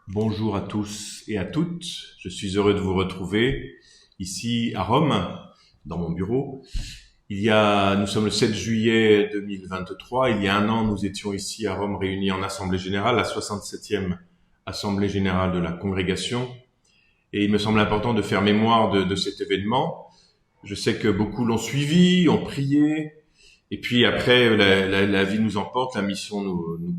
Bonjour à tous et à toutes. Je suis heureux de vous retrouver ici à Rome, dans mon bureau. Nous sommes le 7 juillet 2023. Il y a un an, nous étions ici à Rome réunis en Assemblée Générale, la 67e Assemblée Générale de la Congrégation. Et il me semble important de faire mémoire de cet événement. Je sais que beaucoup l'ont suivi, ont prié. Et puis après, la vie nous emporte, la mission nous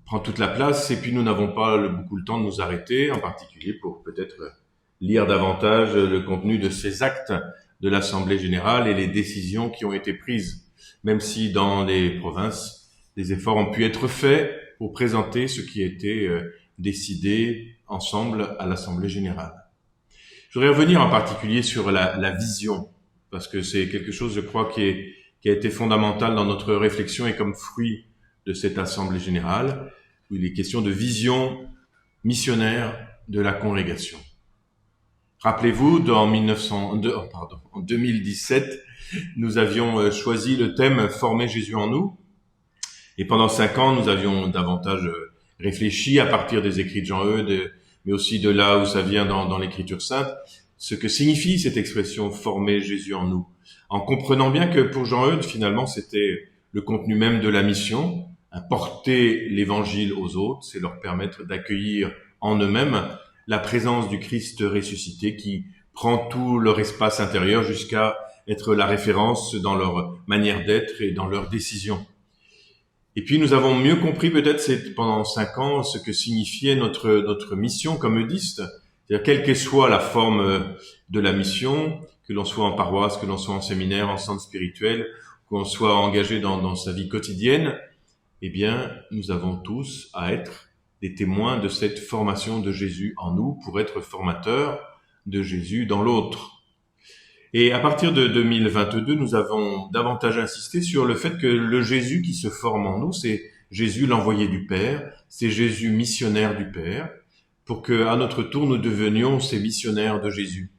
prend toute la place, et puis nous n'avons pas beaucoup le temps de nous arrêter, en particulier pour peut-être lire davantage le contenu de ces actes de l'Assemblée Générale et les décisions qui ont été prises, même si dans les provinces, des efforts ont pu être faits pour présenter ce qui a été décidé ensemble à l'Assemblée Générale. Je voudrais revenir en particulier sur la vision, parce que c'est quelque chose, je crois, qui a été fondamental dans notre réflexion et comme fruit de cette Assemblée Générale, où il est question de vision missionnaire de la congrégation. Rappelez-vous, en 2017, nous avions choisi le thème « Former Jésus en nous ». Et pendant 5 ans, nous avions davantage réfléchi à partir des écrits de Jean-Eudes, mais aussi de là où ça vient dans l'Écriture sainte, ce que signifie cette expression « Former Jésus en nous ». En comprenant bien que pour Jean-Eudes, finalement, c'était le contenu même de la mission, porter l'évangile aux autres, c'est leur permettre d'accueillir en eux-mêmes la présence du Christ ressuscité qui prend tout leur espace intérieur jusqu'à être la référence dans leur manière d'être et dans leurs décisions. Et puis nous avons mieux compris peut-être pendant 5 ans ce que signifiait notre mission comme eudiste, c'est-à-dire quelle que soit la forme de la mission, que l'on soit en paroisse, que l'on soit en séminaire, en centre spirituel, qu'on soit engagé dans sa vie quotidienne, eh bien, nous avons tous à être des témoins de cette formation de Jésus en nous pour être formateurs de Jésus dans l'autre. Et à partir de 2022, nous avons davantage insisté sur le fait que le Jésus qui se forme en nous, c'est Jésus l'envoyé du Père, c'est Jésus missionnaire du Père, pour que à notre tour, nous devenions ces missionnaires de Jésus.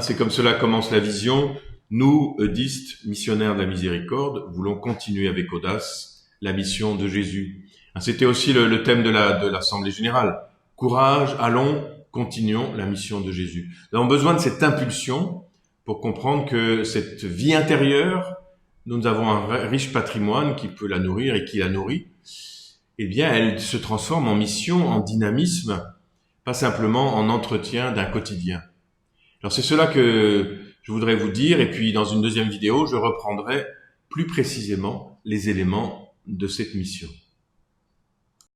C'est comme cela commence la vision. Nous, eudistes, missionnaires de la miséricorde, voulons continuer avec audace la mission de Jésus. C'était aussi le thème de l'Assemblée Générale. Courage, allons, continuons la mission de Jésus. Nous avons besoin de cette impulsion pour comprendre que cette vie intérieure, nous avons un riche patrimoine qui peut la nourrir et qui la nourrit. Eh bien, elle se transforme en mission, en dynamisme, pas simplement en entretien d'un quotidien. Alors c'est cela que je voudrais vous dire, et puis dans une deuxième vidéo, je reprendrai plus précisément les éléments de cette mission.